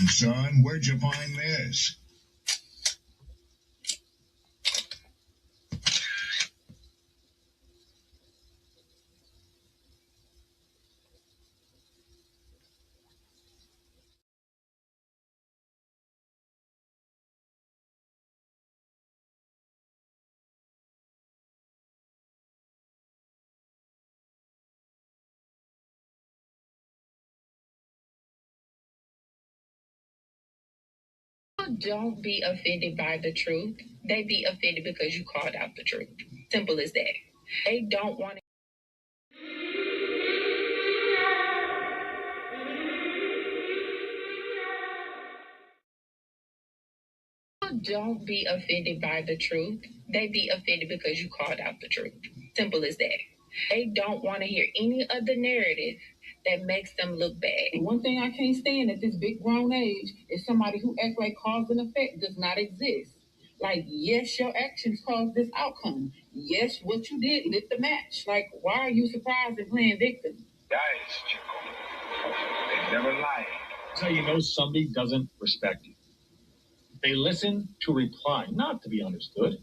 son. Where'd you find this? Don't be offended by the truth. They be offended because you called out the truth. Simple as that. They don't want to. Don't be offended by the truth. They be offended because you called out the truth. Simple as that. They don't want to hear any of the narrative that makes them look bad. One thing I can't stand at this big grown age is somebody who acts like cause and effect does not exist. Like, yes, your actions caused this outcome. Yes, what you did lit the match. Like, why are you surprised and playing victim? Guys, Chico. They never lie. That's how you know somebody doesn't respect you. They listen to reply, not to be understood.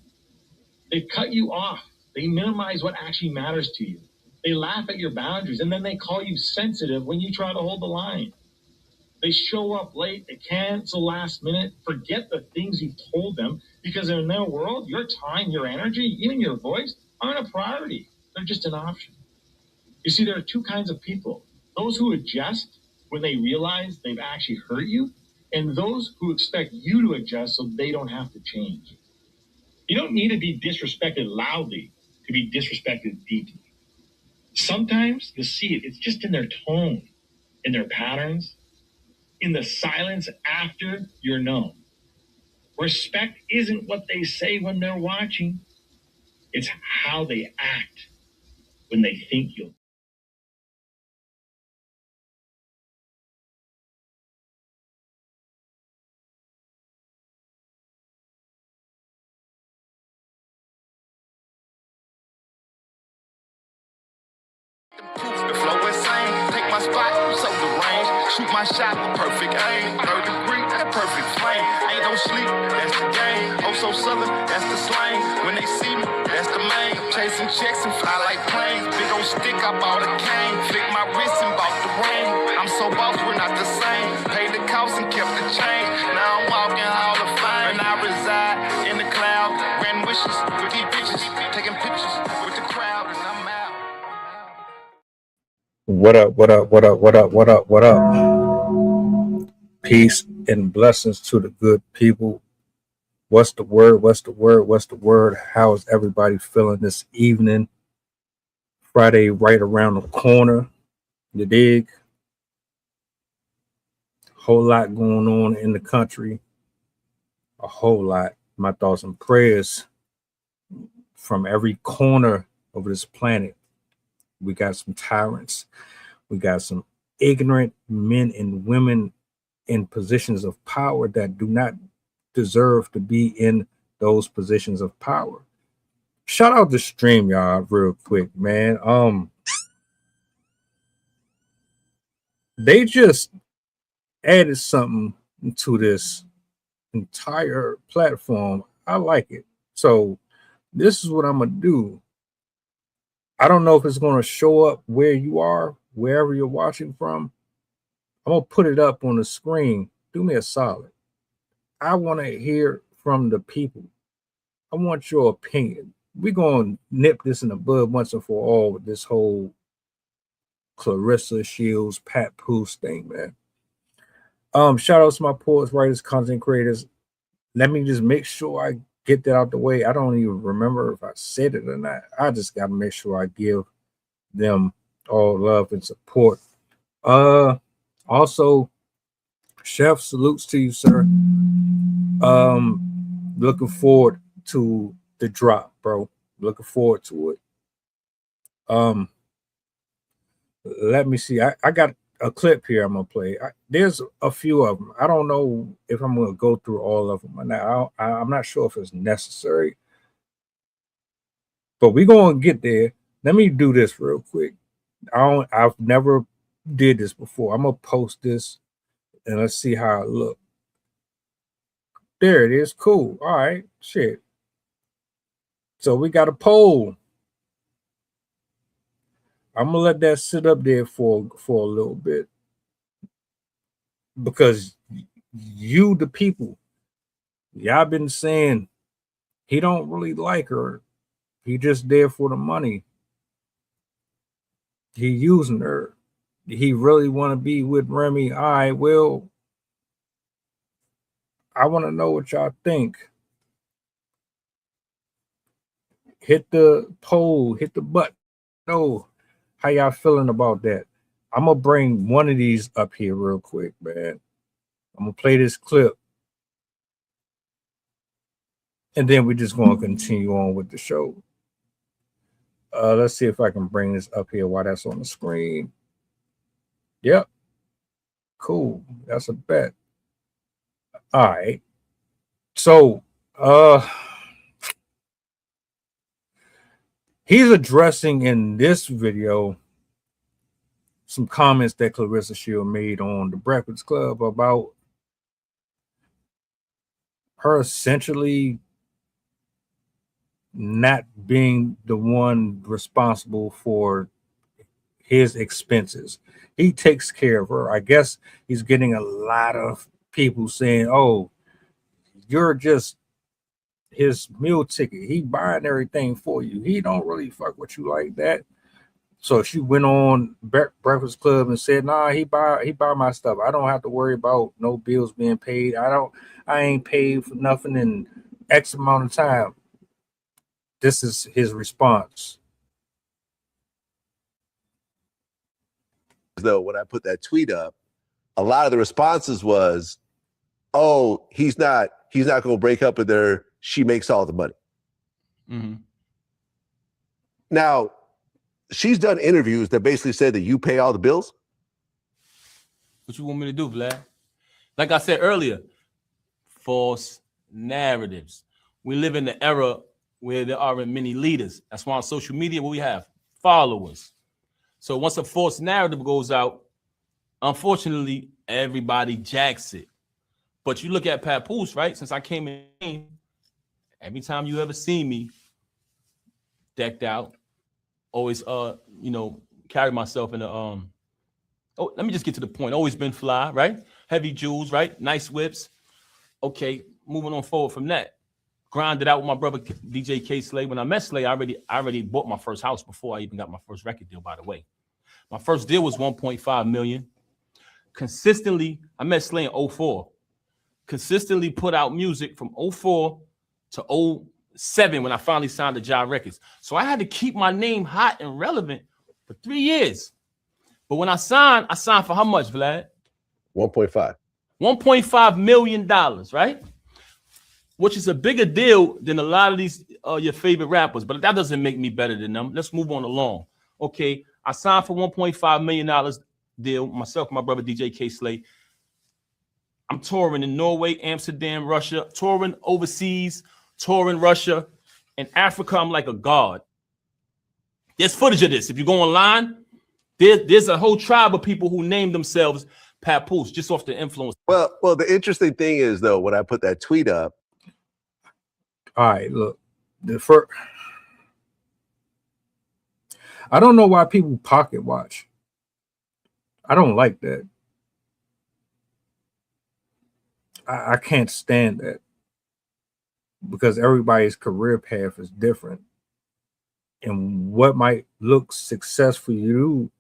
They cut you off. They minimize what actually matters to you. They laugh at your boundaries, and then they call you sensitive when you try to hold the line. They show up late, they cancel last minute, forget the things you've told them, because in their world, your time, your energy, even your voice aren't a priority. They're just an option. You see, there are two kinds of people. Those who adjust when they realize they've actually hurt you, and those who expect you to adjust so they don't have to change. You don't need to be disrespected loudly to be disrespected deeply. Sometimes you'll see it. It's just in their tone, in their patterns, in the silence after you're known. Respect isn't what they say when they're watching. It's how they act when they think you'll. The flow insane, take my spot, so the range. Shoot my shot with perfect aim. Third degree, that perfect flame. Ain't no sleep, that's the game. Oh, so southern, that's the slang. When they see me, that's the main. Chasing checks and fly like planes. Big old stick, I bought a cane. Flick my wrist and bought the ring. I'm so boss, we're not the same. Paid the cost and kept the change. Now I'm walking Hall of Fame. And I reside in the cloud. Grand wishes with these bitches. Taking pictures with the crowd, and I'm out. What up, what up, what up, what up, what up, what up? Peace and blessings to the good people. What's the word? What's the word? What's the word? How is everybody feeling this evening? Friday right around the corner. You dig? Whole lot going on in the country. A whole lot. My thoughts and prayers from every corner of this planet. We got some tyrants. We got some ignorant men and women in positions of power that do not deserve to be in those positions of power. Shout out to StreamYard real quick, man. They just added something to this entire platform. I like it. So this is what I'm gonna do. I don't know if it's going to show up where you are, wherever you're watching from. I'm going to put it up on the screen. Do me a solid. I want to hear from the people. I want your opinion. We're going to nip this in the bud once and for all with this whole Claressa Shields, Papoose thing, man. Shout out to my poets, writers, content creators. Let me just make sure I get that out the way. I don't even remember if I said it or not. I just got to make sure I give them all love and support. Also, Chef, salutes to you, sir. Looking forward to the drop, bro. Looking forward to it. Let me see. I got a clip here I'm gonna play. There's a few of them. I don't know if I'm gonna go through all of them. Now I'm not sure if it's necessary, but we're gonna get there. Let me do this real quick. I've never did this before. I'm gonna post this And let's see how it looks. There it is. Cool. All right. Shit. So we got a poll. I'm gonna let that sit up there for a little bit, because you, the people, y'all been saying he don't really like her. He just there for the money. He using her. He really want to be with Remy. All right, well, I want to know what y'all think. Hit the poll, hit the button. Know how y'all feeling about that. I'm gonna bring one of these up here real quick, man. I'm gonna play this clip, and then we're just gonna continue on with the show. Let's see if I can bring this up here while that's on the screen. Yep. Cool. That's a bet. All right. So he's addressing in this video some comments that Claressa Shields made on the Breakfast Club about her essentially not being the one responsible for his expenses. He takes care of her. I guess he's getting a lot of people saying, oh, you're just his meal ticket. He buying everything for you. He don't really fuck with you like that. So she went on Breakfast Club and said, nah, he buy my stuff. I don't have to worry about no bills being paid. I ain't paid for nothing in X amount of time. This is his response. Though when I put that tweet up, a lot of the responses was, oh, he's not going to break up with her. She makes all the money. Mm-hmm. Now, she's done interviews that basically said that you pay all the bills. What you want me to do, Vlad? Like I said earlier, false narratives. We live in the era where there are many leaders. That's why on social media, what we have, followers. So once a false narrative goes out, unfortunately, everybody jacks it. But you look at Papoose, right? Since I came in, every time you ever see me decked out, always, carry myself in a, let me just get to the point. Always been fly, right? Heavy jewels, right? Nice whips. Okay, moving on forward from that. Grinded out with my brother DJ K Slay. When I met Slay, I already bought my first house before I even got my first record deal, by the way. My first deal was 1.5 million. Consistently, I met Slay in 04. Consistently put out music from 04 to 07 when I finally signed to Jive Records. So I had to keep my name hot and relevant for 3 years. But when I signed for how much, Vlad? 1.5. $1.5 million, right? Which is a bigger deal than a lot of these your favorite rappers, but that doesn't make me better than them. Let's move on along. Okay, I signed for $1.5 million deal, myself and my brother DJ K Slay. I'm touring in Norway, Amsterdam, Russia, touring overseas, touring Russia. In Africa, I'm like a god. There's footage of this. If you go online, there's a whole tribe of people who name themselves Papoose just off the influence. Well, the interesting thing is, though, when I put that tweet up. All right, look, I don't know why people pocket watch. I don't like that. I can't stand that, because everybody's career path is different. And what might look successful to you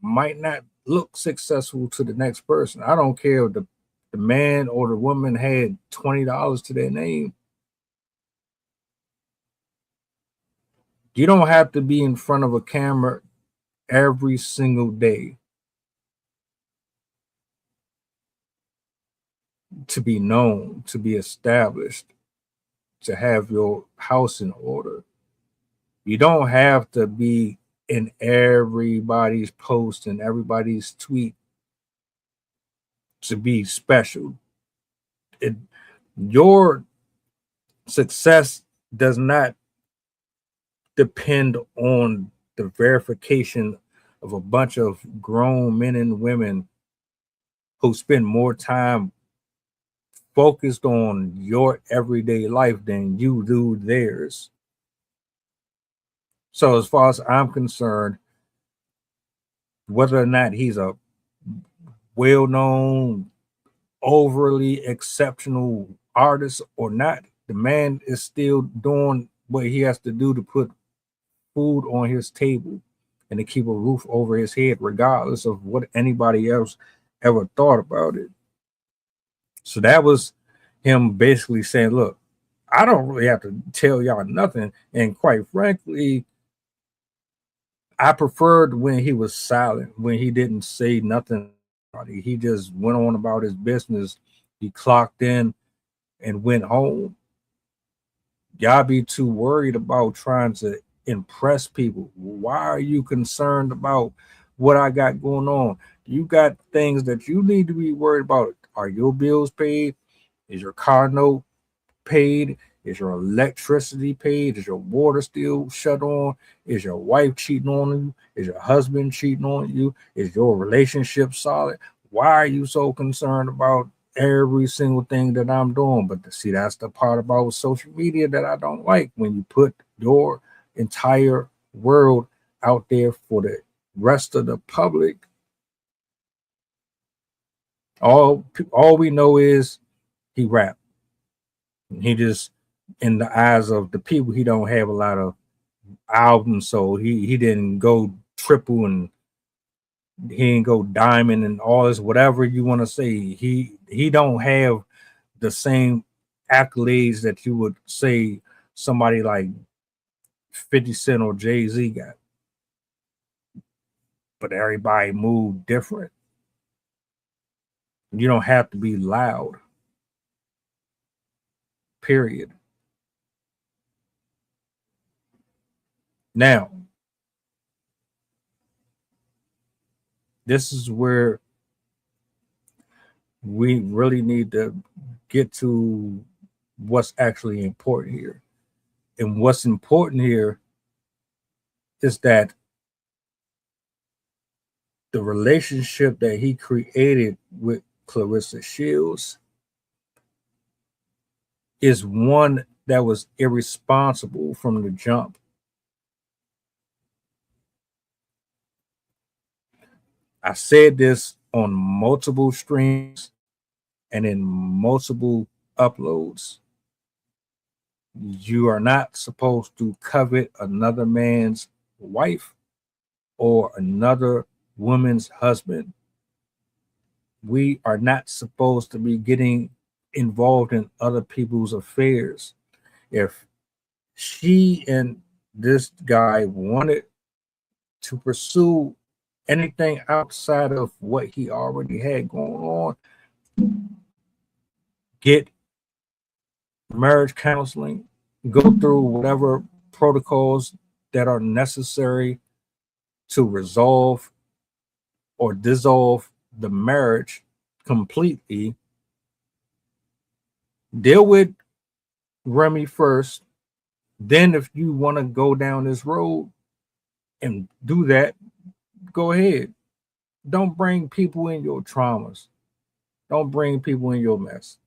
might not look successful to the next person. I don't care if the man or the woman had $20 to their name. You don't have to be in front of a camera every single day to be known, to be established, to have your house in order. You don't have to be in everybody's post and everybody's tweet to be special. Your success does not depend on the verification of a bunch of grown men and women who spend more time focused on your everyday life than you do theirs. So as far as I'm concerned, whether or not he's a well-known, overly exceptional artist or not, the man is still doing what he has to do to put food on his table and to keep a roof over his head, regardless of what anybody else ever thought about it. So that was him basically saying, look, I don't really have to tell y'all nothing. And quite frankly, I preferred when he was silent, when he didn't say nothing. He just went on about his business. He clocked in and went home. Y'all be too worried about trying to impress people. Why are you concerned about what I got going on? You got things that you need to be worried about. Are your bills paid? Is your car note paid? Is your electricity paid? Is your water still shut on? Is your wife cheating on you? Is your husband cheating on you? Is your relationship solid? Why are you so concerned about every single thing that I'm doing? But see, that's the part about social media that I don't like, when you put your entire world out there for the rest of the public. All we know is he rap. He just, in the eyes of the people, he don't have a lot of albums, so he didn't go triple and he didn't go diamond and all this, whatever you want to say. He don't have the same accolades that you would say somebody like 50 Cent or Jay-Z got. But everybody moved different. You don't have to be loud. Period. Now, this is where we really need to get to what's actually important here. And what's important here is that the relationship that he created with Claressa Shields is one that was irresponsible from the jump. I said this on multiple streams and in multiple uploads. You are not supposed to covet another man's wife or another woman's husband. We are not supposed to be getting involved in other people's affairs. If she and this guy wanted to pursue anything outside of what he already had going on, get marriage counseling, go through whatever protocols that are necessary to resolve or dissolve the marriage completely. Deal with Remy first. Then if you want to go down this road and do that, go ahead. Don't bring people in your traumas. Don't bring people in your mess.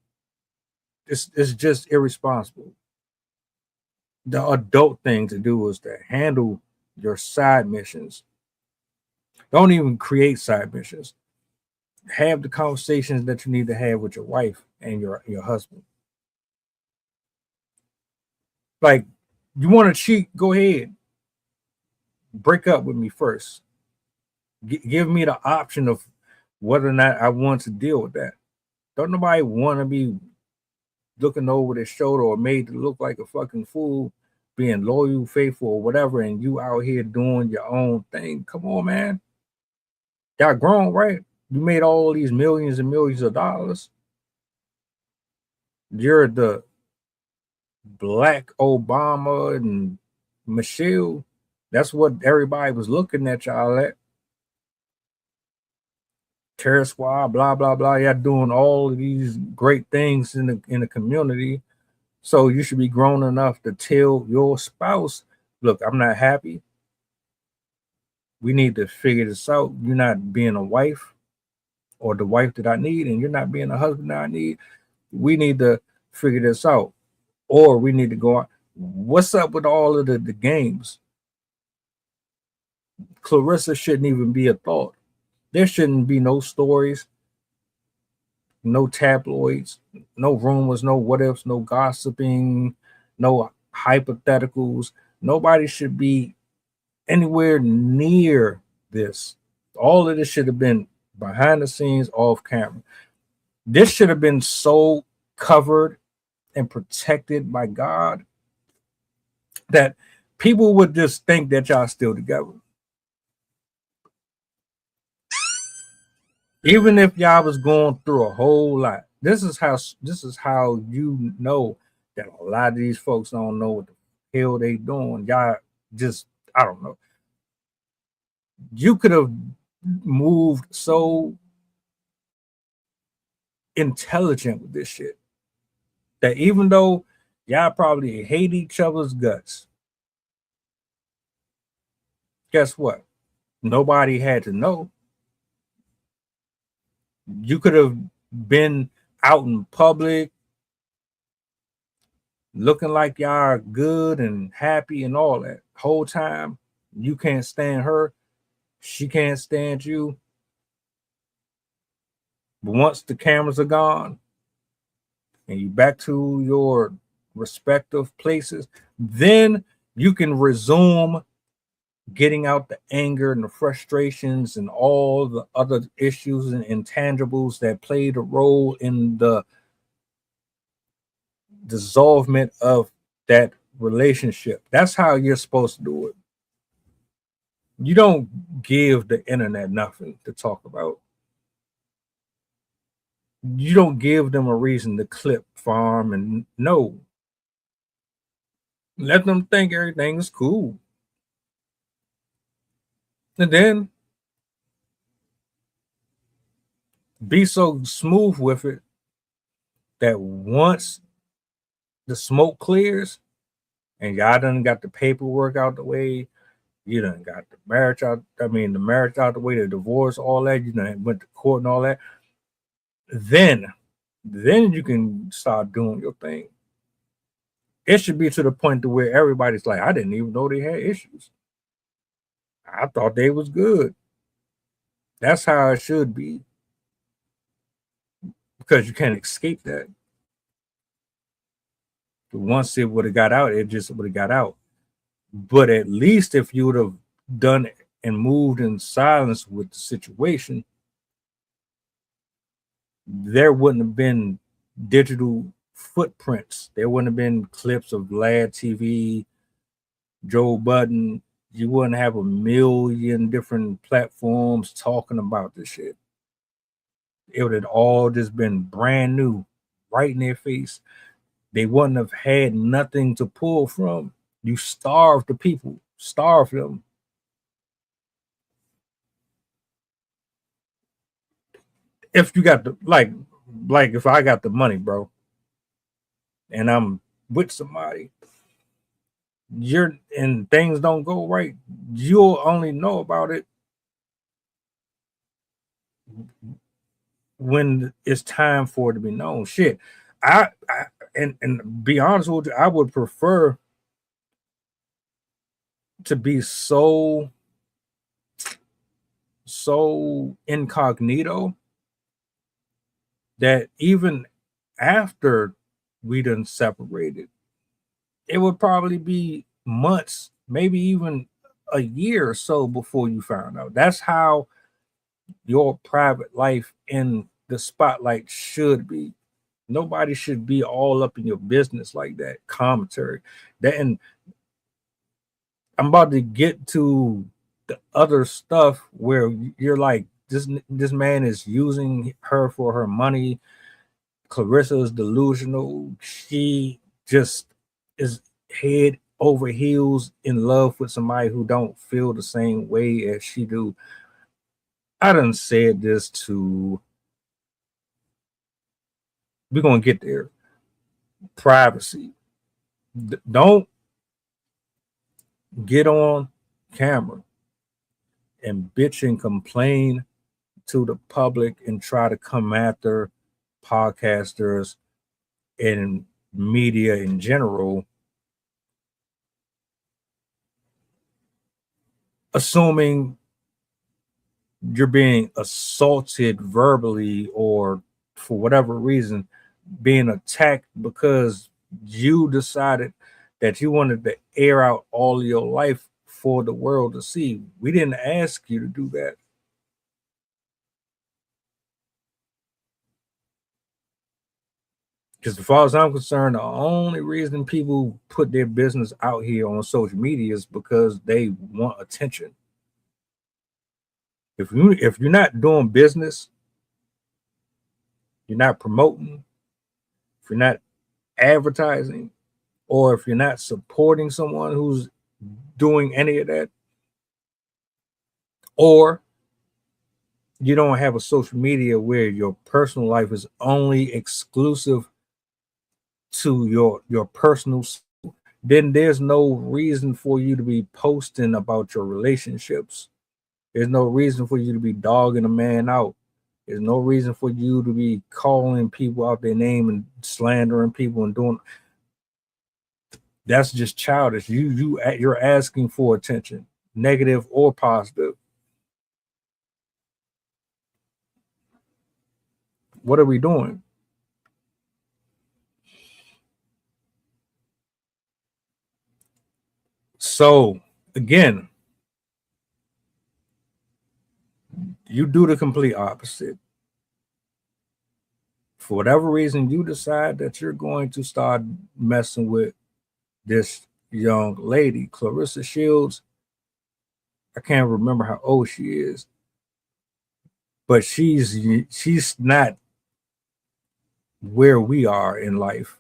It's just irresponsible. The adult thing to do is to handle your side missions. Don't even create side missions. Have the conversations that you need to have with your wife and your husband. Like, you want to cheat, go ahead. Break up with me first. Give me the option of whether or not I want to deal with that. Don't nobody want to be looking over their shoulder or made to look like a fucking fool, being loyal, faithful, or whatever, and you out here doing your own thing. Come on, man. Y'all grown, right? You made all these millions and millions of dollars. You're the Black Obama and Michelle. That's what everybody was looking at y'all at. Terror Squad, blah, blah, blah. Y'all doing all of these great things in the community. So you should be grown enough to tell your spouse, look, I'm not happy. We need to figure this out. You're not being a wife. or the wife that I need, and you're not being the husband that I need. We need to figure this out, or we need to go on. What's up with all of the games? Claressa shouldn't even be a thought. There shouldn't be no stories, no tabloids, no rumors, no what ifs, no gossiping, no hypotheticals. Nobody should be anywhere near this. All of this should have been behind the scenes, off camera. This should have been so covered and protected by God that people would just think that y'all still together. Even if y'all was going through a whole lot. This is how you know that a lot of these folks don't know what the hell they doing. Y'all just, I don't know. You could have moved so intelligent with this shit that even though y'all probably hate each other's guts, guess what? Nobody had to know. You could have been out in public looking like y'all are good and happy and all that. Whole time you can't stand her, she can't stand you. But once the cameras are gone and you back to your respective places, then you can resume getting out the anger and the frustrations and all the other issues and intangibles that played a role in the dissolvement of that relationship. That's how you're supposed to do it. You don't give the internet nothing to talk about. You don't give them a reason to clip farm and no. Let them think everything is cool. And then be so smooth with it that once the smoke clears and y'all done got the paperwork out the way, you done got the marriage out the way, the divorce, all that, you done went to court and all that, then you can start doing your thing. It should be to the point to where everybody's like, I didn't even know they had issues. I thought they was good. That's how it should be. Because you can't escape that. Once it would have got out, it just would have got out. But at least if you would have done it and moved in silence with the situation, there wouldn't have been digital footprints. There wouldn't have been clips of Vlad TV, Joe Budden. You wouldn't have a million different platforms talking about this shit. It would have all just been brand new, right in their face. They wouldn't have had nothing to pull from. You starve the people, starve them. If you got the like if I got the money, bro, and I'm with somebody, and things don't go right, you'll only know about it when it's time for it to be known. Shit, and be honest with you, I would prefer to be so incognito that even after we done separated, it would probably be months, maybe even a year or so before you found out. That's how your private life in the spotlight should be. Nobody should be all up in your business like that. Commentary. And I'm about to get to the other stuff where you're like, this man is using her for her money. Claressa is delusional. She just is head over heels in love with somebody who don't feel the same way as she do. I done said this to, we're gonna get there. Privacy. Don't get on camera and bitch and complain to the public and try to come after podcasters and media in general, assuming you're being assaulted verbally or for whatever reason being attacked because you decided that you wanted to air out all of your life for the world to see. We didn't ask you to do that. Because as far as I'm concerned, the only reason people put their business out here on social media is because they want attention. If you're not doing business, you're not promoting, if you're not advertising, or if you're not supporting someone who's doing any of that, or you don't have a social media where your personal life is only exclusive to your personal, then there's no reason for you to be posting about your relationships. There's no reason for you to be dogging a man out. There's no reason for you to be calling people out their name and slandering people and doing. That's just childish. You're asking for attention, negative or positive. What are we doing? So again, you do the complete opposite. For whatever reason, you decide that you're going to start messing with this young lady, Claressa Shields. I can't remember how old she is, but she's not where we are in life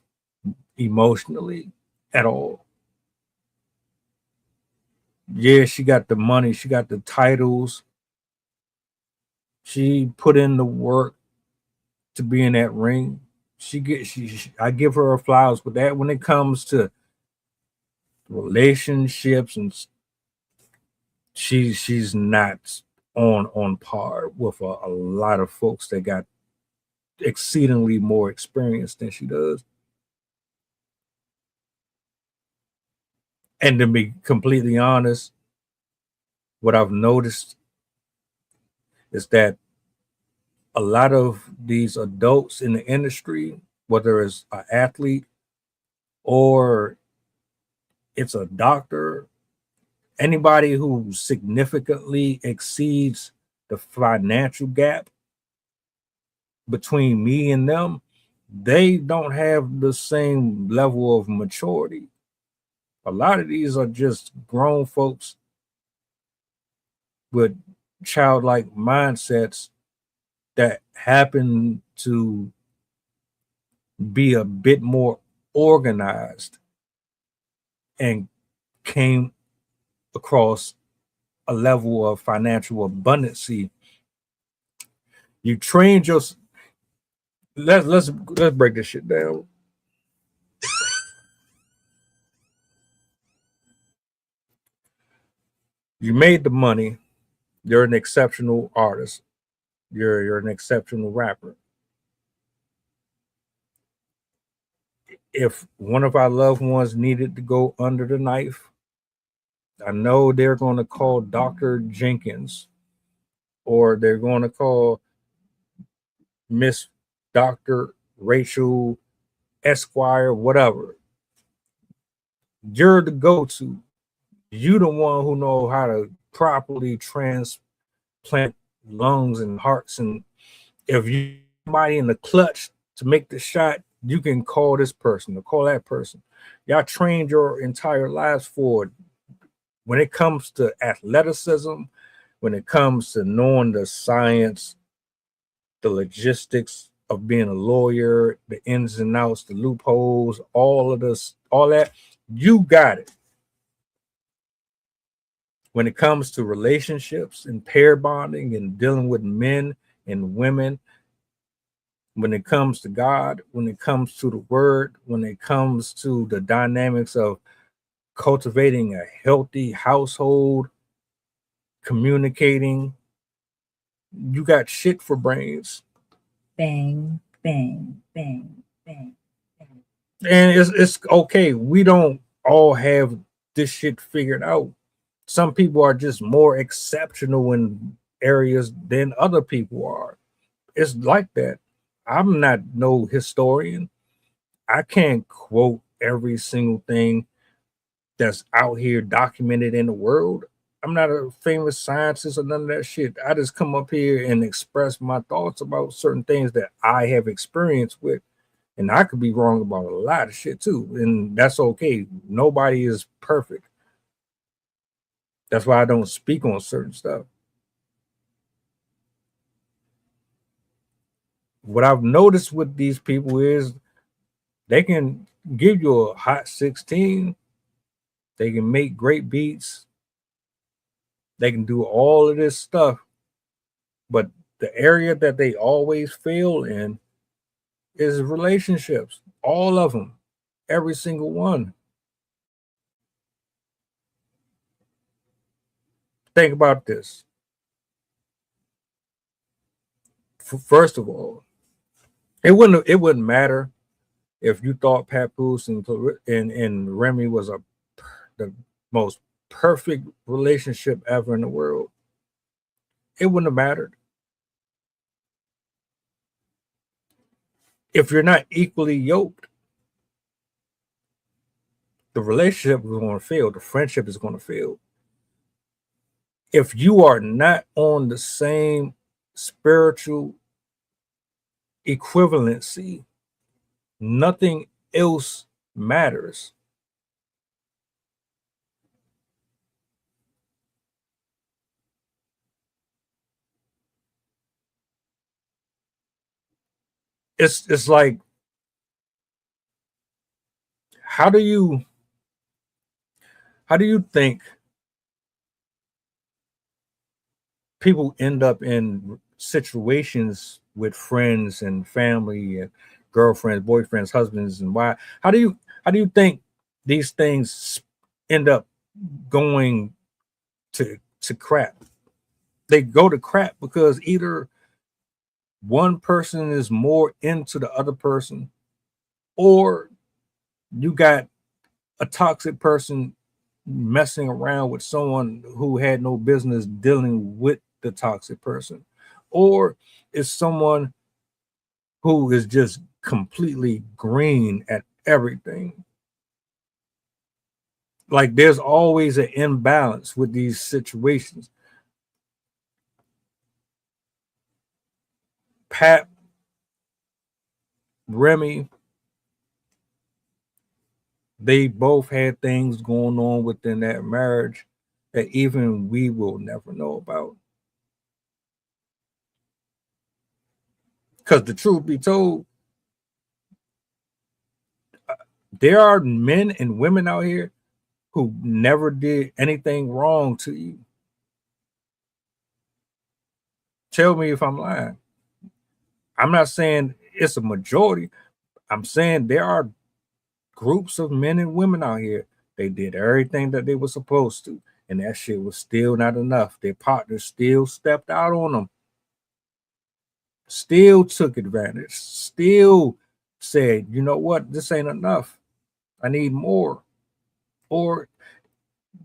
emotionally at all. Yeah, she got the money, she got the titles, she put in the work to be in that ring. I give her her flowers, but that when it comes to relationships and she's not on par with a lot of folks that got exceedingly more experience than she does. And to be completely honest, what I've noticed is that a lot of these adults in the industry, whether it's an athlete or it's a doctor, anybody who significantly exceeds the financial gap between me and them, they don't have the same level of maturity. A lot of these are just grown folks with childlike mindsets that happen to be a bit more organized and came across a level of financial abundancy. You trained your let's break this shit down. You made the money. You're an exceptional artist. You're an exceptional rapper. If one of our loved ones needed to go under the knife, I know they're going to call Dr. Jenkins, or they're going to call Miss Dr. Rachel Esquire, whatever. You're the go-to. You the one who know how to properly transplant lungs and hearts. And if you somebody in the clutch to make the shot, you can call this person or call that person. Y'all trained your entire lives for it. When it comes to athleticism, when it comes to knowing the science, the logistics of being a lawyer, the ins and outs, the loopholes, all of this, all that, you got it. When it comes to relationships and pair bonding and dealing with men and women, when it comes to God, when it comes to the word, when it comes to the dynamics of cultivating a healthy household, communicating, you got shit for brains. Bang, bang, bang, bang. And it's okay. We don't all have this shit figured out. Some people are just more exceptional in areas than other people are. It's like that. I'm not no historian. I can't quote every single thing that's out here documented in the world. I'm not a famous scientist or none of that shit. I just come up here and express my thoughts about certain things that I have experience with. And I could be wrong about a lot of shit too. And that's okay. Nobody is perfect. That's why I don't speak on certain stuff. What I've noticed with these people is they can give you a hot 16. They can make great beats. They can do all of this stuff. But the area that they always fail in is relationships. All of them. Every single one. Think about this. First of all, it wouldn't matter if you thought Papoose and Remy was the most perfect relationship ever in the world. It wouldn't have mattered. If you're not equally yoked, the relationship is going to fail. The friendship is going to fail. If you are not on the same spiritual equivalency, nothing else matters. It's like, how do you think people end up in situations with friends and family and girlfriends, boyfriends, husbands, and why? How do you think these things end up going to crap? They go to crap because either one person is more into the other person, or you got a toxic person messing around with someone who had no business dealing with the toxic person, or it's someone who is just completely green at everything. Like, there's always an imbalance with these situations. Pat, Remy, they both had things going on within that marriage that even we will never know about. Because the truth be told, there are men and women out here who never did anything wrong to you. Tell me if I'm lying. I'm not saying it's a majority. I'm saying there are groups of men and women out here. They did everything that they were supposed to, and that shit was still not enough. Their partner still stepped out on them, still took advantage, still said, you know what, this ain't enough. I need more. Or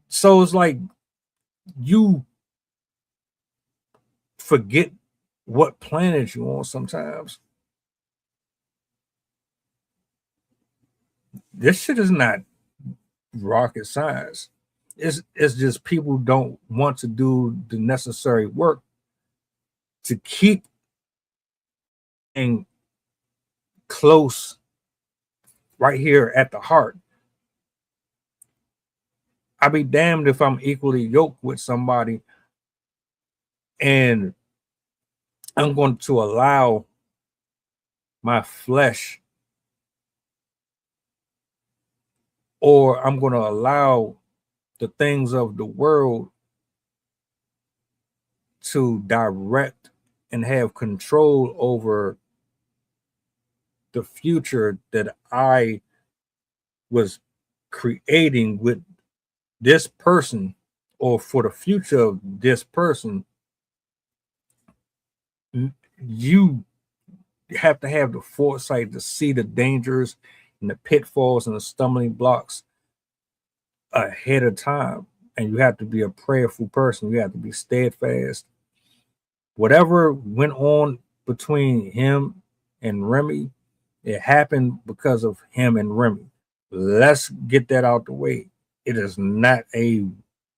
so it's like you forget what planet you're on sometimes. This shit is not rocket science. It's just people don't want to do the necessary work to keep things close right here at the heart. I'd be damned if I'm equally yoked with somebody and I'm going to allow my flesh, or I'm going to allow the things of the world to direct and have control over the future that I was creating with this person, or for the future of this person. You have to have the foresight to see the dangers and the pitfalls and the stumbling blocks ahead of time. And you have to be a prayerful person. You have to be steadfast. Whatever went on between him and Remy, it happened because of him and Remy. Let's get that out the way. It is not a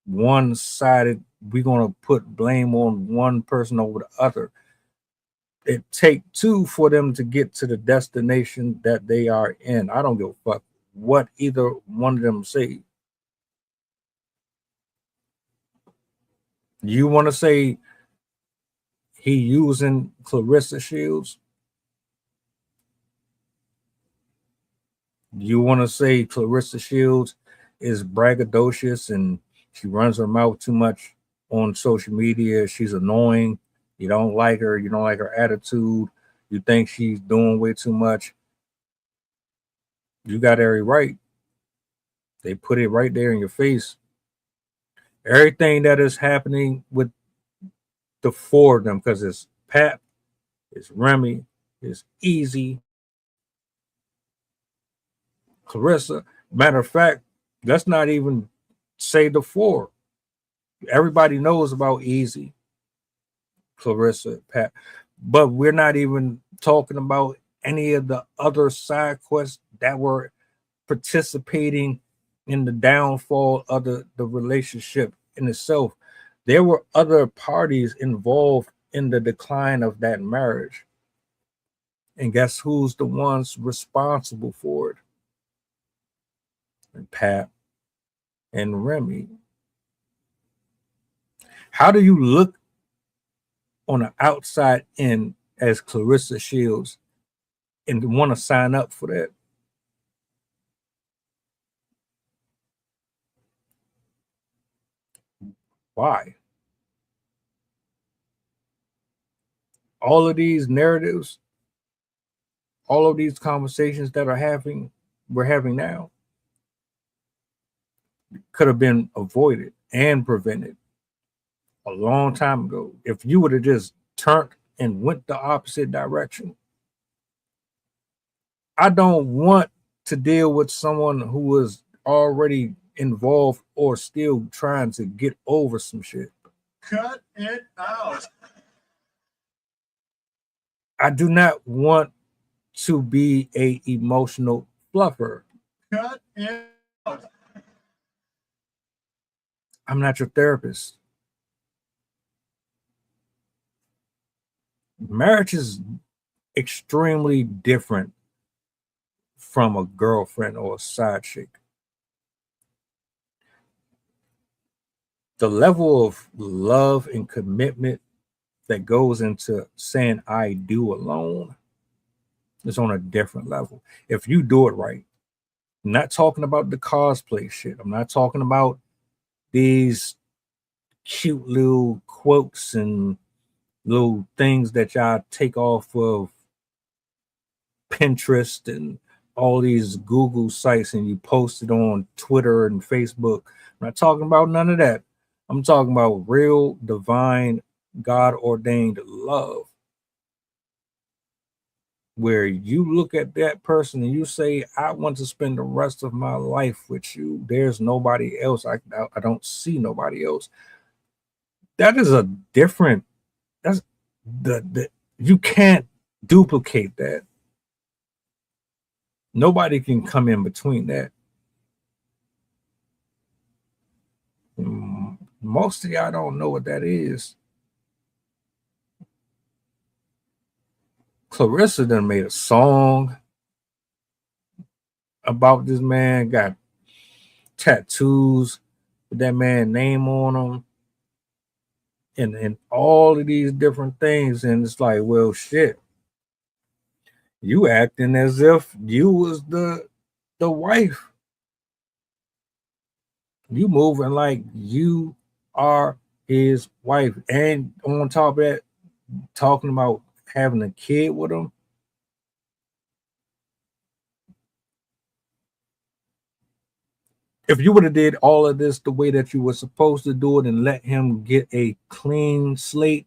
one-sided, we're going to put blame on one person over the other. It take two for them to get to the destination that they are in. I don't give a fuck what either one of them say. You want to say he using Claressa Shields? You want to say Claressa Shields is braggadocious and she runs her mouth too much on social media? She's annoying. You don't like her. You don't like her attitude. You think she's doing way too much. You got every right. They put it right there in your face. Everything that is happening with the four of them, because it's Pap, it's Remy, it's Easy, Claressa. Matter of fact, let's not even say the four. Everybody knows about Easy, Claressa, Pat, but we're not even talking about any of the other side quests that were participating in the downfall of the relationship in itself. There were other parties involved in the decline of that marriage. And guess who's the ones responsible for it? And Pat and Remy. How do you look on the outside in as Claressa Shields and want to sign up for that? Why? All of these narratives, all of these conversations that we're having now, could have been avoided and prevented a long time ago if you would have just turned and went the opposite direction. I don't want to deal with someone who was already involved or still trying to get over some shit. Cut it out. I do not want to be a emotional fluffer. Cut it out. I'm not your therapist. Marriage is extremely different from a girlfriend or a side chick. The level of love and commitment that goes into saying I do alone is on a different level. If you do it right, I'm not talking about the cosplay shit. I'm not talking about these cute little quotes and little things that y'all take off of Pinterest and all these Google sites and you post it on Twitter and Facebook. I'm not talking about none of that. I'm talking about real, divine, God-ordained love, where you look at that person and you say, I want to spend the rest of my life with you. There's nobody else. I don't see nobody else. That is a different, that's the you can't duplicate that. Nobody can come in between that. Most of y'all don't know what that is. Claressa done made a song about this man, got tattoos with that man's name on them, and all of these different things. And it's like, well, shit, you acting as if you was the wife. You moving like you are his wife. And on top of that, talking about having a kid with him. If you would have did all of this the way that you were supposed to do it and let him get a clean slate,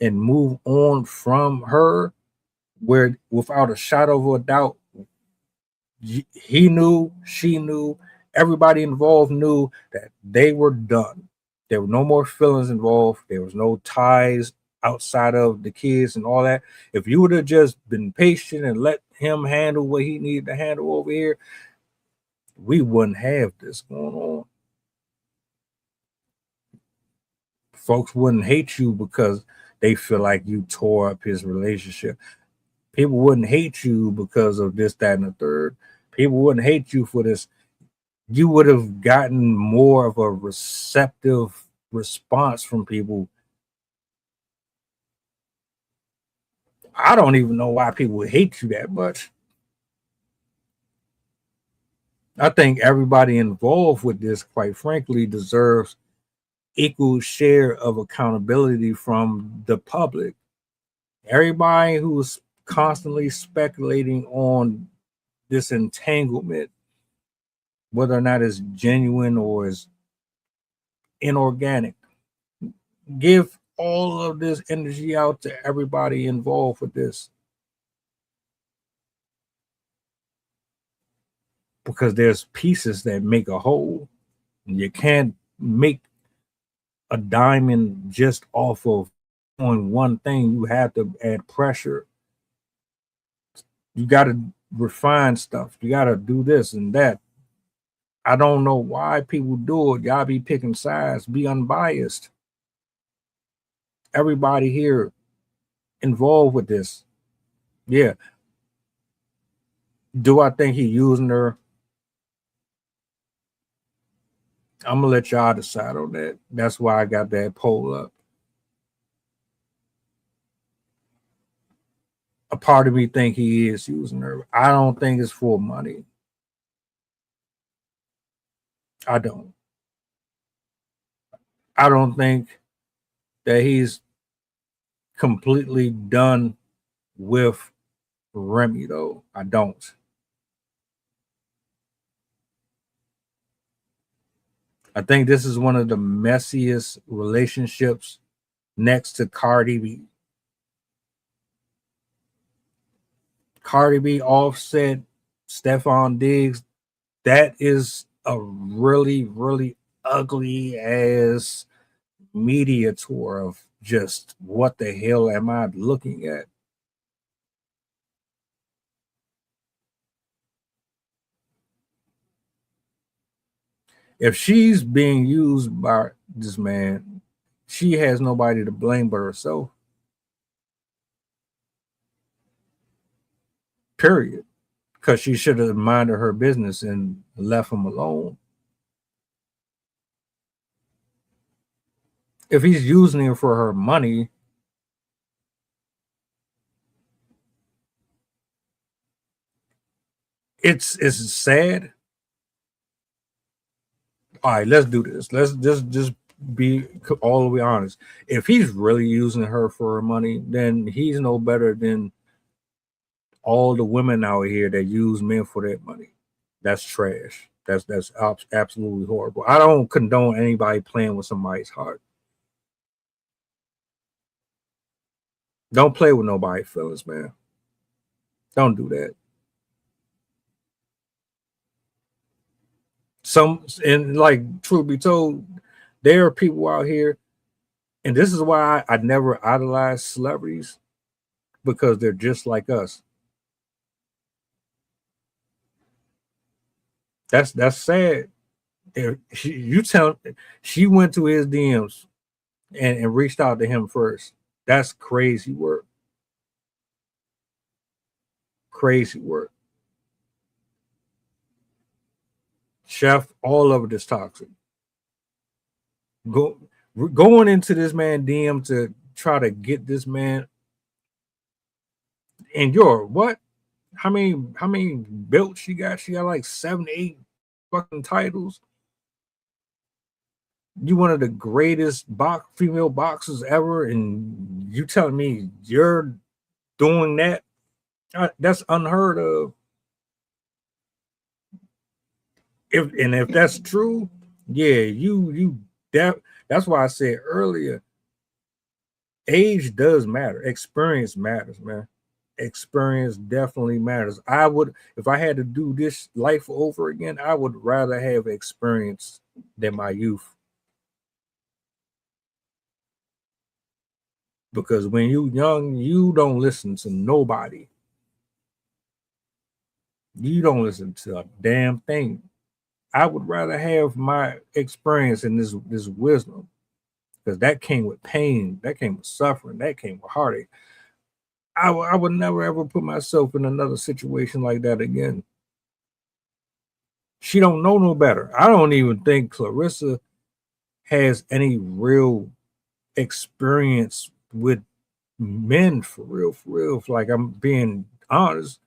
and move on from her, where without a shadow of a doubt, he knew, she knew, everybody involved knew that they were done. There were no more feelings involved. There was no ties outside of the kids and all that. If you would have just been patient and let him handle what he needed to handle over here, we wouldn't have this going on. Folks wouldn't hate you because they feel like you tore up his relationship. People wouldn't hate you because of this, that, and the third. People wouldn't hate you for this. You would have gotten more of a receptive response from people. I don't even know why people would hate you that much. I think everybody involved with this, quite frankly, deserves equal share of accountability from the public. Everybody who's constantly speculating on this entanglement, whether or not it's genuine or is inorganic, give all of this energy out to everybody involved with this. Because there's pieces that make a whole. You can't make a diamond just off of on one thing. You have to add pressure. You got to refine stuff. You got to do this and that. I don't know why people do it. Y'all be picking sides. Be unbiased. Everybody here involved with this. Yeah. Do I think he using her? I'm gonna let y'all decide on that. That's why I got that poll up. A part of me think he is using her. I don't think it's for money. I don't. I don't think that he's completely done with Remy, though. I don't. I think this is one of the messiest relationships next to Cardi B. Cardi B, Offset, Stephon Diggs, that is a really, really ugly ass media tour of just what the hell am I looking at? If she's being used by this man, she has nobody to blame but herself. Period. Because she should have minded her business and left him alone. If he's using her for her money, it's sad. All right, let's do this. Let's just be all the way honest. If he's really using her for her money, then he's no better than all the women out here that use men for their money. That's trash. That's absolutely horrible. I don't condone anybody playing with somebody's heart. Don't play with nobody's feelings, man. Don't do that. And like truth be told, there are people out here, and this is why I never idolize celebrities, because they're just like us. That's sad. She went to his DMs and reached out to him first. That's crazy work. Crazy work. Chef, all of it is toxic. Going into this man DM to try to get this man. And you're what? How many belts she got? She got like 7, 8 fucking titles. You one of the greatest female boxers ever, and you telling me you're doing that? That's unheard of. If that's true, yeah, that's why I said earlier, age does matter. Experience matters, man. Experience definitely matters. I would, if I had to do this life over again, I would rather have experience than my youth. Because when you young, you don't listen to nobody. You don't listen to a damn thing. I would rather have my experience and this wisdom, because that came with pain, that came with suffering, that came with heartache. I would never ever put myself in another situation like that again. She don't know no better. I don't even think Claressa has any real experience with men for real, for real. Like, I'm being honest.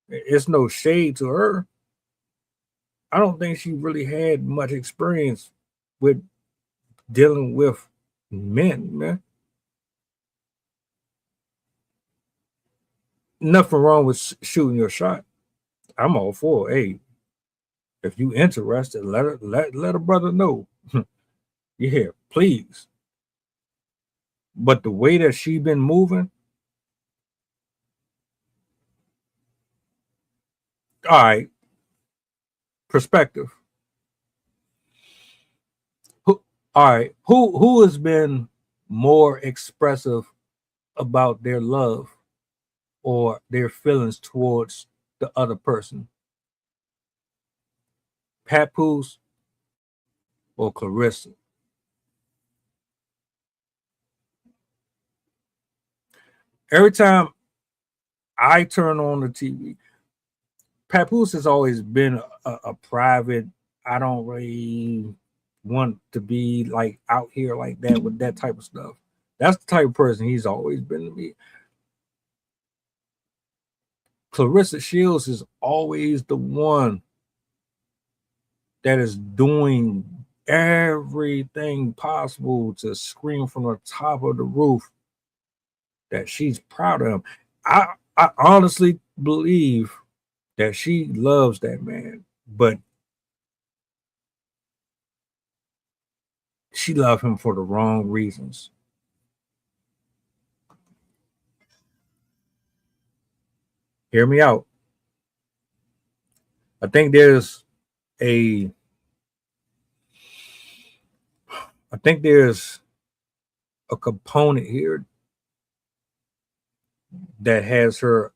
It's no shade to her. I don't think she really had much experience with dealing with men, man. Nothing wrong with shooting your shot. I'm all for, hey, if you interested, let a brother know. Yeah, please. But the way that she been moving, all right, perspective. All right, who has been more expressive about their love or their feelings towards the other person? Papoose or Claressa? Every time I turn on the TV, Papoose has always been a private. I don't really want to be like out here like that with that type of stuff. That's the type of person he's always been to me. Claressa Shields is always the one that is doing everything possible to scream from the top of the roof that she's proud of him. I honestly believe that she loves that man, but she loved him for the wrong reasons. Hear me out. I think there's a component here that has her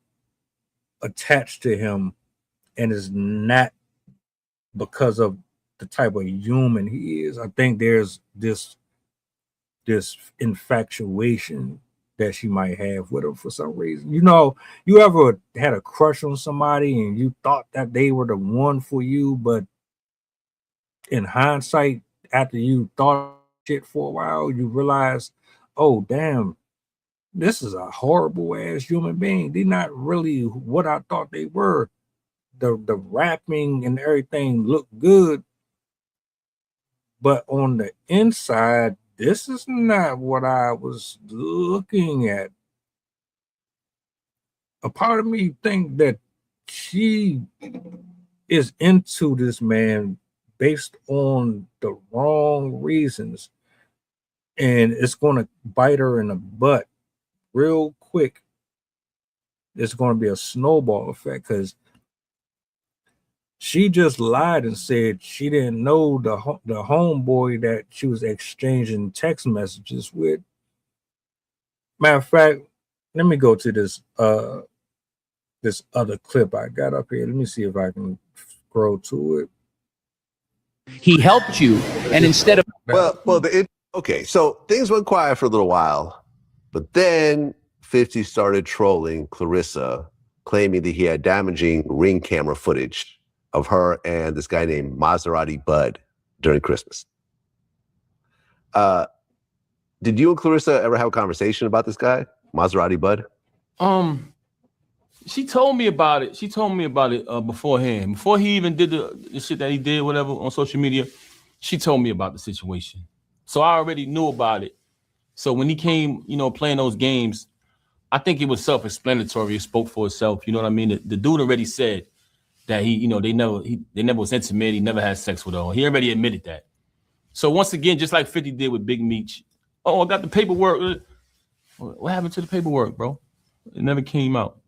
attached to him, and is not because of the type of human he is. I think there's this infatuation that she might have with him for some reason. You know, you ever had a crush on somebody and you thought that they were the one for you, but in hindsight, after you thought shit for a while, you realize, oh damn, this is a horrible ass human being. They're not really what I thought they were. The rapping and everything looked good, but on the inside, this is not what I was looking at. A part of me think that she is into this man based on the wrong reasons, and it's going to bite her in the butt real quick. It's going to be a snowball effect, because she just lied and said she didn't know the homeboy that she was exchanging text messages with. Matter of fact, let me go to this other clip I got up here. Let me see if I can scroll to it. He helped you, and instead of okay, so things went quiet for a little while, but then 50 started trolling Claressa, claiming that he had damaging Ring camera footage of her and this guy named Maserati Bud during Christmas. Did you and Claressa ever have a conversation about this guy, Maserati Bud? She told me about it. She told me about it beforehand. Before he even did the shit that he did, whatever, on social media, she told me about the situation. So I already knew about it. So when he came, playing those games, I think it was self-explanatory. It spoke for itself. You know what I mean? The dude already said that they never was intimate. He never had sex with her. He already admitted that. So once again, just like 50 did with Big Meech, oh, I got the paperwork. What happened to the paperwork, bro? It never came out.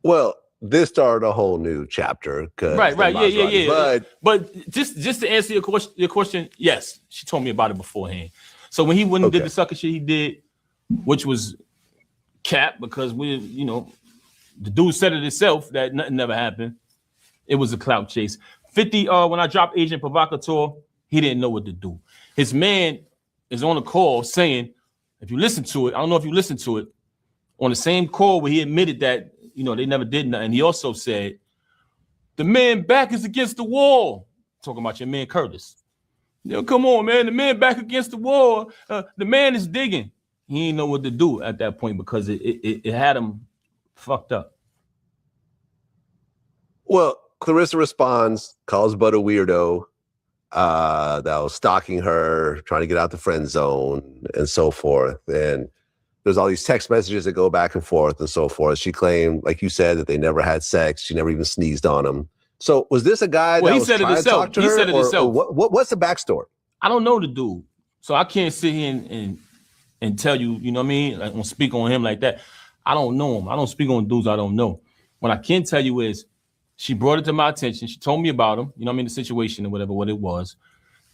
Well, this started a whole new chapter. Right. Yeah. But just to answer your question, yes, she told me about it beforehand. So when he went and did the sucker shit he did, which was cap, because the dude said it himself that nothing never happened. It was a clout chase. 50, when I dropped Agent Provocateur, he didn't know what to do. His man is on a call saying, if you listen to it, I don't know if you listened to it, on the same call where he admitted that, they never did nothing. He also said, the man back is against the wall. Talking about your man Curtis. Come on, man. The man back against the wall. The man is digging. He didn't know what to do at that point because it had him fucked up. Well, Claressa responds, calls Bud a weirdo that was stalking her, trying to get out the friend zone, and so forth. And there's all these text messages that go back and forth and so forth. She claimed, like you said, that they never had sex. She never even sneezed on him. So was this a guy that was trying to talk to her? He said it himself. What's the backstory? I don't know the dude. So I can't sit here and tell you, you know what I mean? Like, speak on him like that. I don't know him. I don't speak on dudes I don't know. What I can tell you is she brought it to my attention. She told me about him, the situation or whatever, what it was.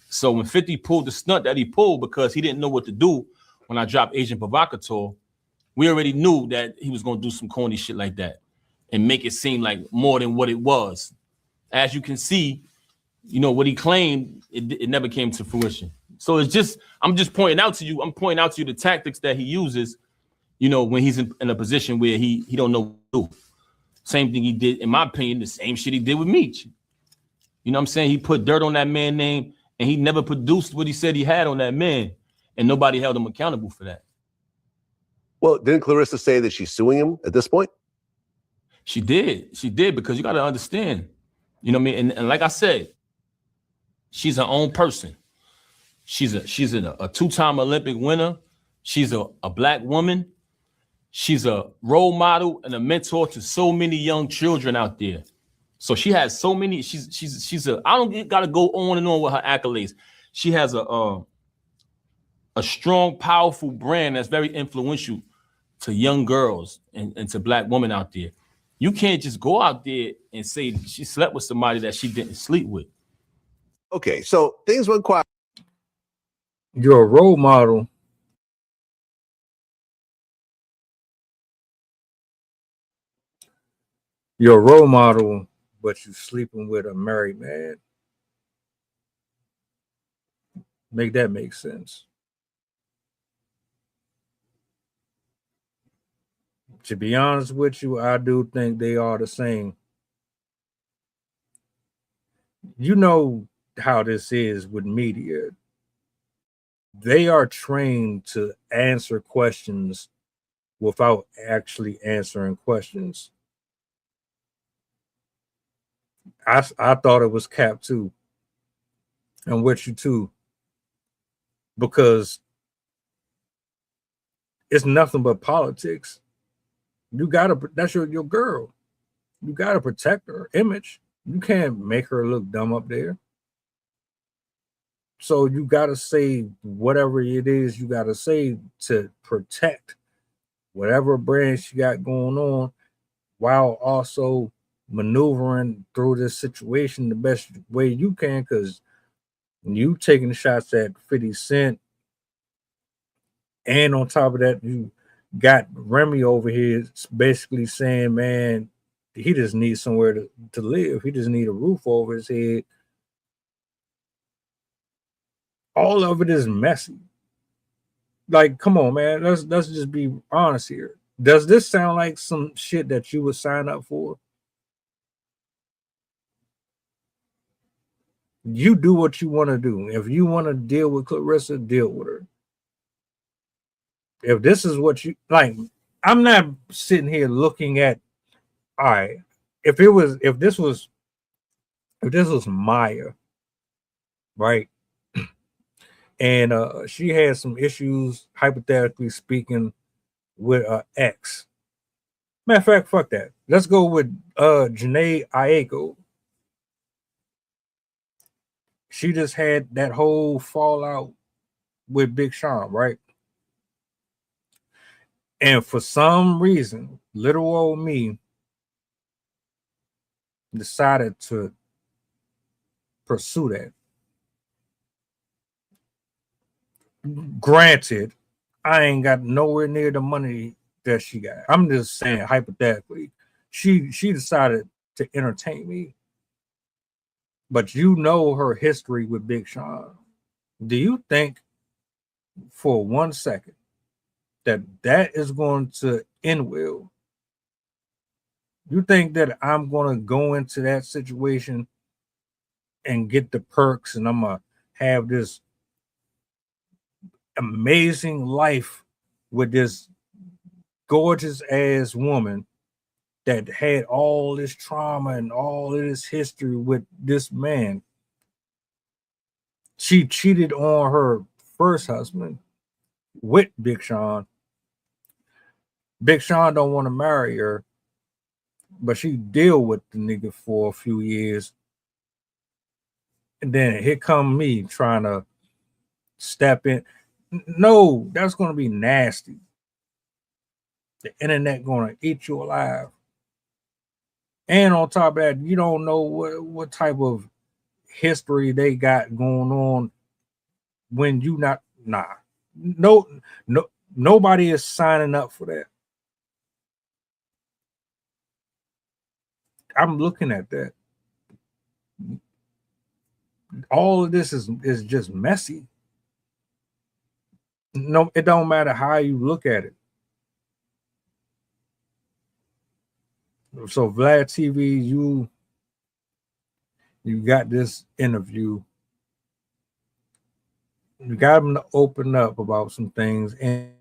So when 50 pulled the stunt that he pulled because he didn't know what to do when I dropped Agent Provocateur, we already knew that he was going to do some corny shit like that and make it seem like more than what it was. As you can see, what he claimed, it never came to fruition. So I'm just pointing out to you. I'm pointing out to you the tactics that he uses, when he's in a position where he don't know what to do. Same thing he did, in my opinion, the same shit he did with Meech. You know what I'm saying? He put dirt on that man's name and he never produced what he said he had on that man. And nobody held him accountable for that. Well, didn't Claressa say that she's suing him at this point? She did. She did, because you got to understand, you know what I mean? And like I said, she's her own person. She's a two-time Olympic winner. She's a black woman. She's a role model and a mentor to so many young children out there. So she has so many. I don't got to go on and on with her accolades. She has a strong, powerful brand that's very influential to young girls and to black women out there. You can't just go out there and say she slept with somebody that she didn't sleep with. Okay, so things went quiet. You're a role model. You're a role model, but you're sleeping with a married man. Make that make sense. To be honest with you, I do think they are the same. You know how this is with media. They are trained to answer questions without actually answering questions. I thought it was cap too. I'm with you too. Because it's nothing but politics. That's your girl. You gotta protect her image. You can't make her look dumb up there. So you gotta say whatever it is you gotta say to protect whatever brand she got going on, while also maneuvering through this situation the best way you can, because you taking shots at 50 Cent, and on top of that, you got Remy over here basically saying, man, he just needs somewhere to live. He just need a roof over his head. All of it is messy. Like, come on, man. Let's just be honest here. Does this sound like some shit that you would sign up for? You do what you want to do. If you want to deal with Claressa, deal with her. If this is what you like, I'm not sitting here looking at, all right, if this was Maya, right? And she had some issues, hypothetically speaking, with ex. Matter of fact, fuck that. Let's go with Janae Aiko. She just had that whole fallout with Big Sean, right? And for some reason, little old me decided to pursue that. Granted, I ain't got nowhere near the money that she got. I'm just saying hypothetically. She decided to entertain me. But you know her history with Big Sean. Do you think for 1 second that is going to end well? You think that I'm going to go into that situation and get the perks and I'm going to have this amazing life with this gorgeous ass woman that had all this trauma and all of this history with this man? She cheated on her first husband with Big Sean. Big Sean don't want to marry her, but she deal with the nigga for a few years. And then here come me trying to step in. No, that's going to be nasty. The internet going to eat you alive. And on top of that, you don't know what type of history they got going on when you not, no, nobody is signing up for that. I'm looking at that. All of this is just messy. No, it don't matter how you look at it. So Vlad TV, you got this interview. You got them to open up about some things. And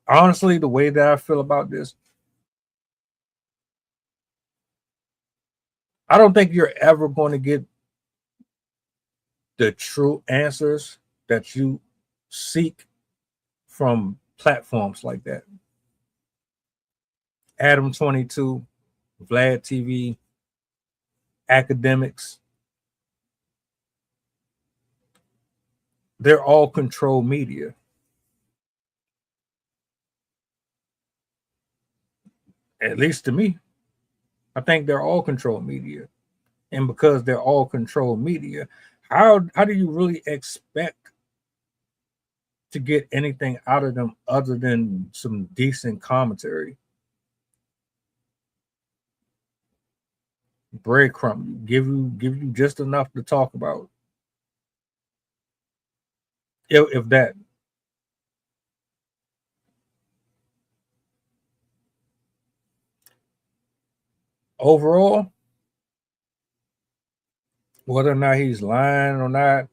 honestly, the way that I feel about this, I don't think you're ever going to get the true answers that you seek from platforms like that. Adam 22, Vlad TV, academics. They're all controlled media. At least to me, I think they're all controlled media. And because they're all controlled media, how do you really expect to get anything out of them other than some decent commentary? Breadcrumb, give you just enough to talk about. If that. Overall, whether or not he's lying or not,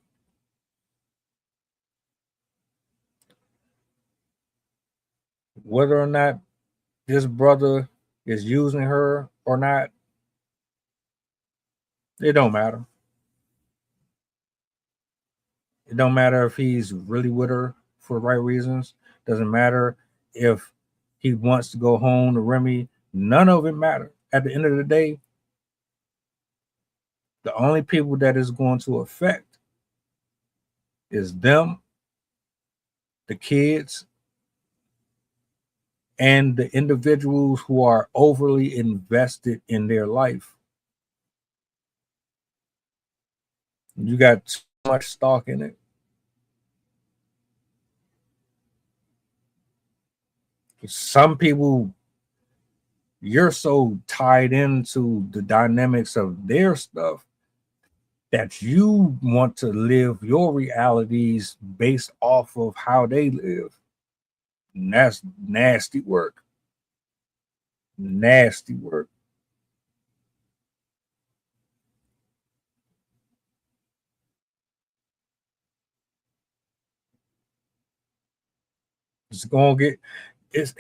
whether or not this brother is using her or not, it don't matter. It don't matter if he's really with her for the right reasons. Doesn't matter if he wants to go home to Remy. None of it matter. At the end of the day, the only people that is going to affect is them, the kids, and the individuals who are overly invested in their life. You got too much stock in it. Some people, you're so tied into the dynamics of their stuff that you want to live your realities based off of how they live. And that's nasty work. Nasty work. It's gonna get it's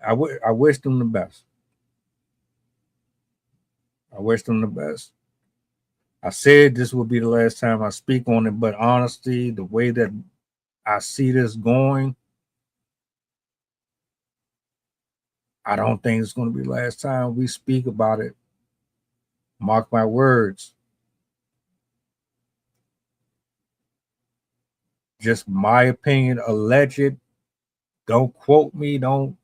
I wish them the best. I wish them the best. I said this will be the last time I speak on it, but honestly, the way that I see this going, I don't think it's going to be the last time we speak about it. Mark my words. just my opinion, alleged. Don't quote me. Don't.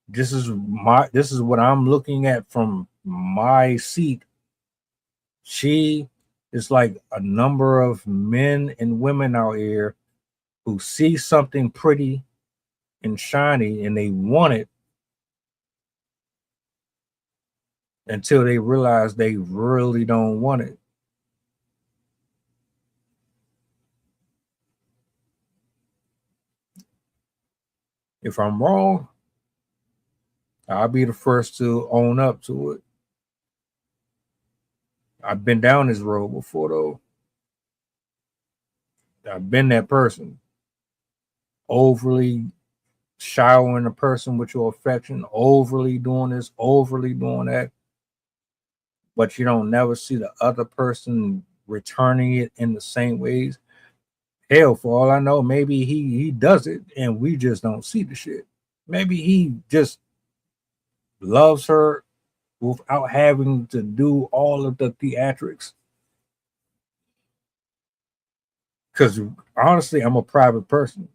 This is what I'm looking at from my seat. She is like a number of men and women out here who see something pretty and shiny and they want it until they realize they really don't want it. If I'm wrong, I'll be the first to own up to it. I've been down this road before, though. I've been that person. Overly showering a person with your affection, overly doing this, overly doing that. But you don't never see the other person returning it in the same ways. Hell, for all I know, maybe he does it and we just don't see the shit. Maybe he just loves her without having to do all of the theatrics. Because honestly, I'm a private person.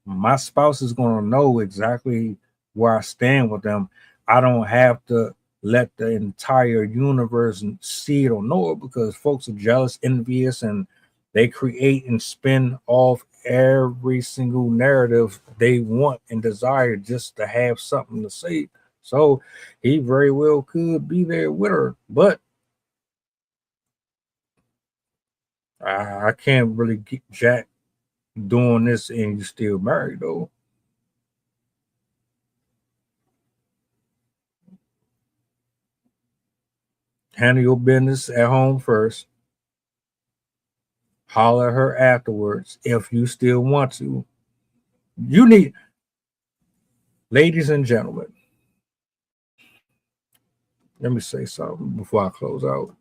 My spouse is going to know exactly where I stand with them. I don't have to let the entire universe see it or know it, because folks are jealous, envious, and they create and spin off every single narrative they want and desire just to have something to say. So he very well could be there with her, but I can't really get Jack doing this and you still married, though. Handle your business at home first. Holler at her afterwards if you still want to. You need, ladies and gentlemen, let me say something before I close out.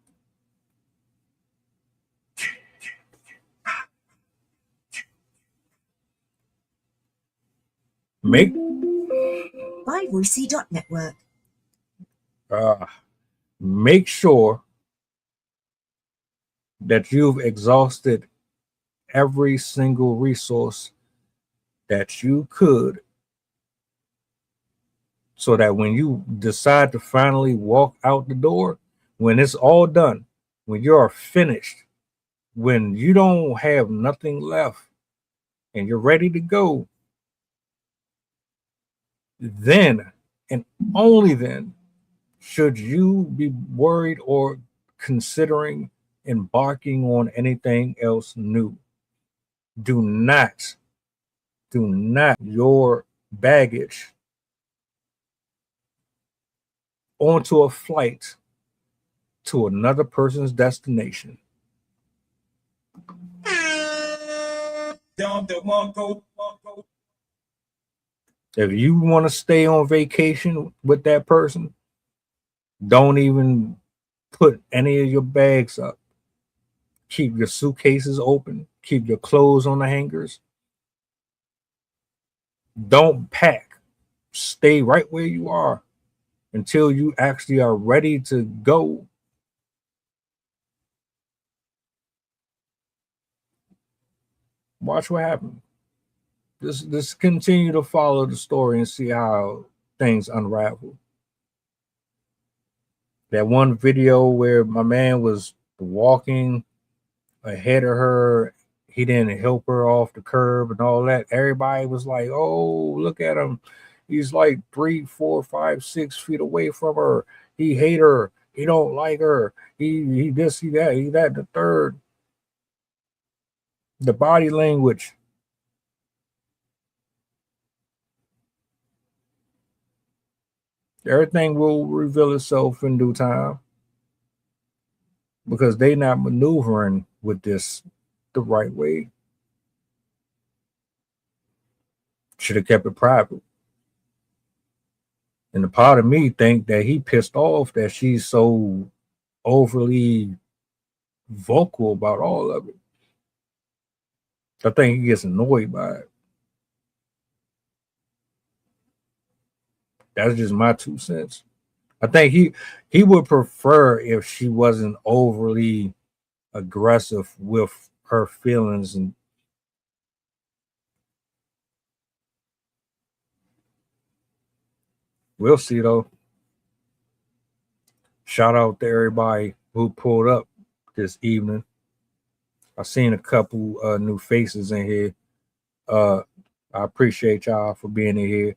Make ByVoicey.network. Make sure that you've exhausted every single resource that you could, so that when you decide to finally walk out the door, when it's all done, when you're finished, when you don't have nothing left and you're ready to go, then and only then should you be worried or considering embarking on anything else new. Do not your baggage onto a flight to another person's destination. If you want to stay on vacation with that person, don't even put any of your bags up. Keep your suitcases open. Keep your clothes on the hangers. Don't pack. Stay right where you are until you actually are ready to go. Watch what happens. Just continue to follow the story and see how things unravel. That one video where my man was walking ahead of her, he didn't help her off the curb and all that. Everybody was like, "Oh, look at him. He's like 3, 4, 5, 6 feet away from her. He hate her. He don't like her. He this, he that, he that, the third." The body language. Everything will reveal itself in due time, because they not maneuvering with this the right way. Should have kept it private. And the part of me think that he pissed off that she's so overly vocal about all of it. I think he gets annoyed by it. That's just my 2 cents. I think he would prefer if she wasn't overly aggressive with her feelings. And we'll see though. Shout out to everybody who pulled up this evening. I've seen a couple new faces in here. I appreciate y'all for being in here.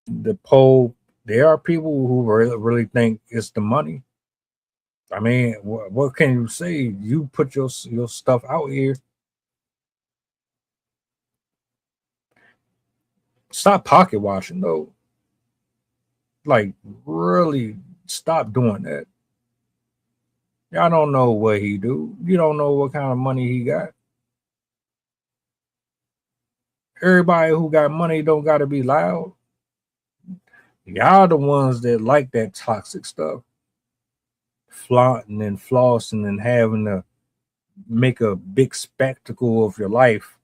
The poll, there are people who really think it's the money. I mean, what can you say? You put your stuff out here. Stop pocket watching though. Like, really stop doing that. Y'all don't know what he do. You don't know what kind of money he got. Everybody who got money don't got to be loud. Y'all the ones that like that toxic stuff. Flaunting and flossing and having to make a big spectacle of your life.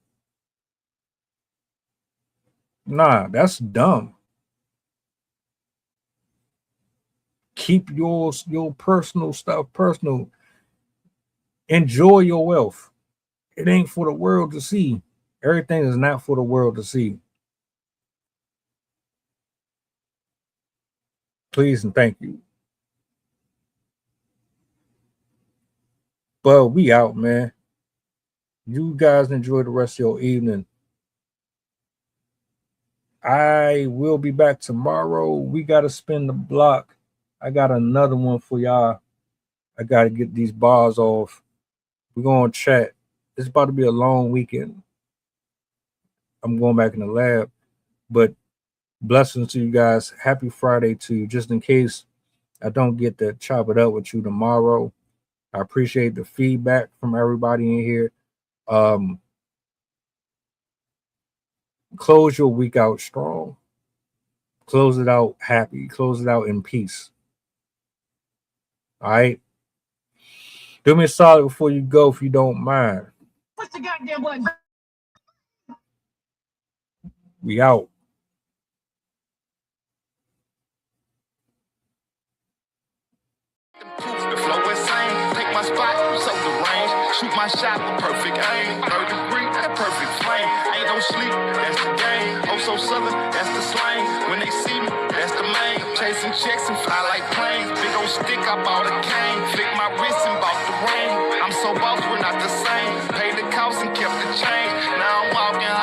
Nah, that's dumb. Keep your personal stuff personal. Enjoy your wealth. It ain't for the world to see. Everything is not for the world to see. Please and thank you. But we out, man. You guys enjoy the rest of your evening. I will be back tomorrow. We got to spin the block. I got another one for y'all. I got to get these bars off. We're going to chat. It's about to be a long weekend. I'm going back in the lab. But blessings to you guys. Happy Friday to you. Just in case I don't get to chop it up with you tomorrow, I appreciate the feedback from everybody in here. Close your week out strong. Close it out happy. Close it out in peace. All right? Do me a solid before you go, if you don't mind. What's the goddamn button? We out. The flow insane. Take my spot, so the range. Shoot my shot with perfect aim. 3rd degree, that perfect flame. Ain't no sleep, that's the game. Oh, so southern, that's the slang. When they see me, that's the main. Chasing checks and fly like planes. Big old stick, I bought a cane. Flick my wrist and bought the ring. I'm so boss, we're not the same. Paid the cost and kept the change. Now I'm walking